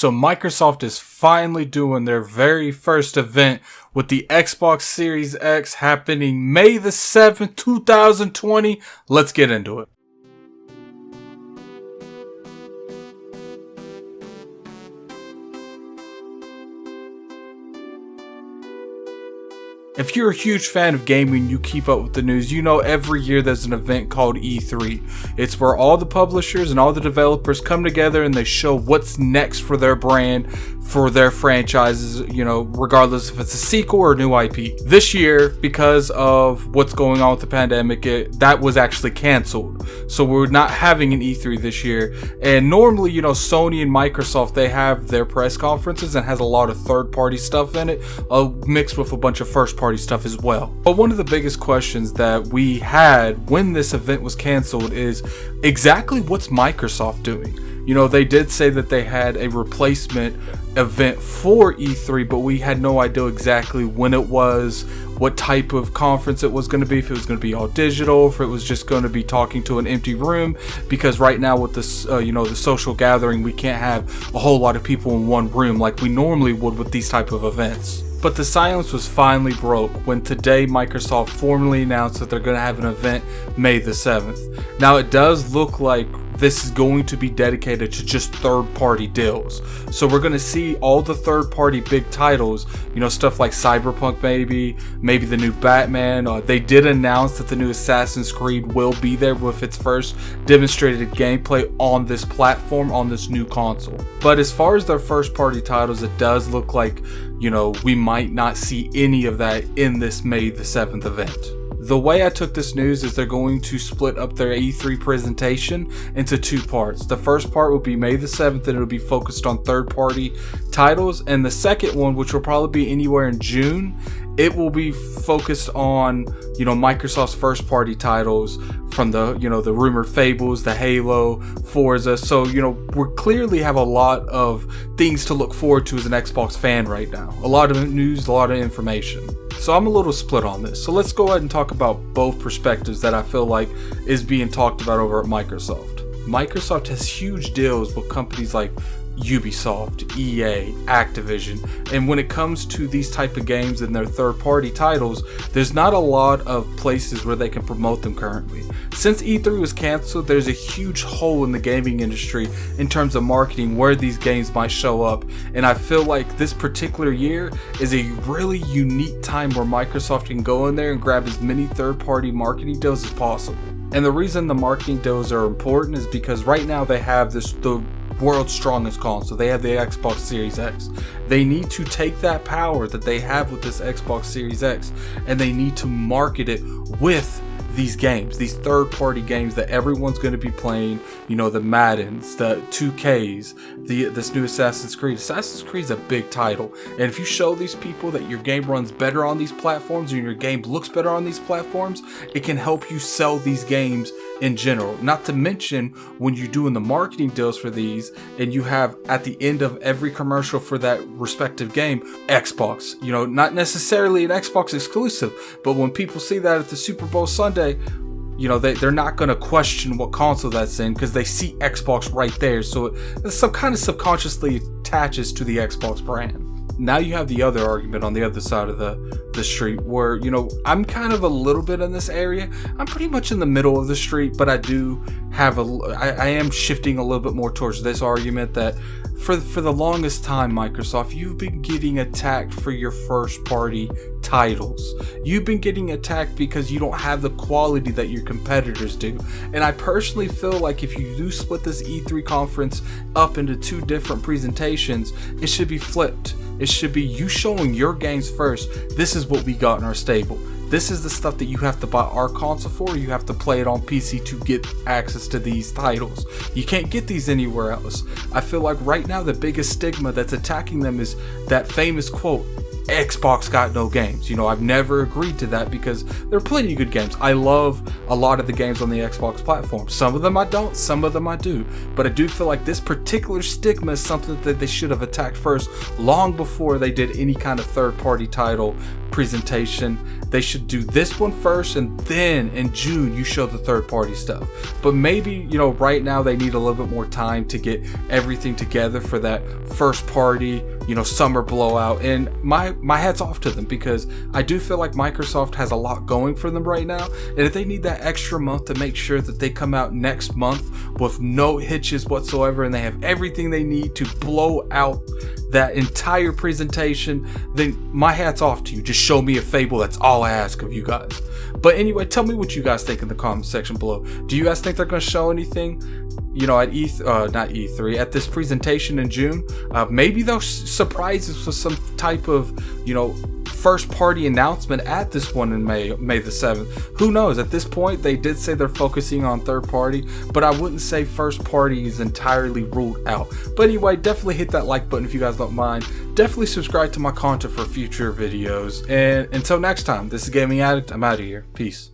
So Microsoft is finally doing their very first event with the Xbox Series X happening May the 7th, 2020. Let's get into it. If you're a huge fan of gaming, you keep up with the news, you know every year there's an event called E3. It's where all the publishers and all the developers come together and they show what's next for their brand, for their franchises, you know, regardless if it's a sequel or a new IP. This year, because of what's going on with the pandemic, that was actually canceled. So we're not having an E3 this year. And normally, you know, Sony and Microsoft, they have their press conferences and has a lot of third-party stuff in it, mixed with a bunch of first-party stuff as well. But one of the biggest questions that we had when this event was canceled is exactly what's Microsoft doing? You know, they did say that they had a replacement event for E3, but we had no idea exactly when it was, what type of conference it was going to be, if it was going to be all digital, if it was just going to be talking to an empty room, because right now with this, you know, the social gathering, we can't have a whole lot of people in one room like we normally would with these type of events. But the silence was finally broke when today Microsoft formally announced that they're going to have an event May the 7th. Now it does look like this is going to be dedicated to just third-party deals. So we're going to see all the third-party big titles, you know, stuff like Cyberpunk maybe the new Batman. They did announce that the new Assassin's Creed will be there with its first demonstrated gameplay on this platform, on this new console. But as far as their first-party titles, it does look like, you know, we might not see any of that in this May the 7th event. The way I took this news is they're going to split up their E3 presentation into two parts. The first part will be May the 7th and it'll be focused on third-party titles. And the second one, which will probably be anywhere in June, it will be focused on, you know, Microsoft's first-party titles from the, you know, the rumored Fables, the Halo, Forza. So, you know, we clearly have a lot of things to look forward to as an Xbox fan right now. A lot of news, a lot of information. So I'm a little split on this. So let's go ahead and talk about both perspectives that I feel like is being talked about over at Microsoft. Microsoft has huge deals with companies like Ubisoft, EA, Activision, and when it comes to these type of games and their third-party titles, there's not a lot of places where they can promote them currently. Since E3 was canceled, there's a huge hole in the gaming industry in terms of marketing where these games might show up, and I feel like this particular year is a really unique time where Microsoft can go in there and grab as many third-party marketing deals as possible. And the reason the marketing deals are important is because right now they have the world's strongest console. They have the Xbox Series X. They need to take that power that they have with this Xbox Series X and they need to market it with these games, these third-party games that everyone's going to be playing, you know, the Maddens, the 2Ks, this new Assassin's Creed. Assassin's Creed is a big title, and if you show these people that your game runs better on these platforms and your game looks better on these platforms, it can help you sell these games in general. Not to mention when you're doing the marketing deals for these and you have at the end of every commercial for that respective game, Xbox, you know, not necessarily an Xbox exclusive, but when people see that at the Super Bowl Sunday, you know, they're not going to question what console that's in because they see Xbox right there. So it some kind of subconsciously attaches to the Xbox brand. Now you have the other argument on the other side of the street where, you know, I'm kind of a little bit in this area. I'm pretty much in the middle of the street, but I do have I am shifting a little bit more towards this argument that for the longest time, Microsoft, you've been getting attacked for your first party titles. You've been getting attacked because you don't have the quality that your competitors do. And I personally feel like if you do split this E3 conference up into two different presentations, it should be flipped. It should be you showing your games first. This is what we got in our stable. This is the stuff that you have to buy our console for. You have to play it on PC to get access to these titles. You can't get these anywhere else. I feel like right now the biggest stigma that's attacking them is that famous quote, Xbox got no games. You know, I've never agreed to that because there are plenty of good games. I love a lot of the games on the Xbox platform. Some of them I don't, some of them I do. But I do feel like this particular stigma is something that they should have attacked first, long before they did any kind of third-party title presentation. They should do this one first, and then in June you show the third-party stuff. But maybe, you know, right now they need a little bit more time to get everything together for that first party, you know, summer blowout. And my hat's off to them, because I do feel like Microsoft has a lot going for them right now, and if they need that extra month to make sure that they come out next month with no hitches whatsoever and they have everything they need to blow out that entire presentation, then my hat's off to you. Just show me a Fable. That's all I ask of you guys. But anyway, tell me what you guys think in the comment section below. Do you guys think they're going to show anything, you know, at not E3, at this presentation in June? Maybe they'll surprise us with some type of, you know, first party announcement at this one in May the 7th. Who knows? At this point, they did say they're focusing on third party, but I wouldn't say first party is entirely ruled out. But anyway, definitely hit that like button if you guys don't mind. Definitely subscribe to my content for future videos. And until next time, this is Gaming Addict. I'm out of here. Peace.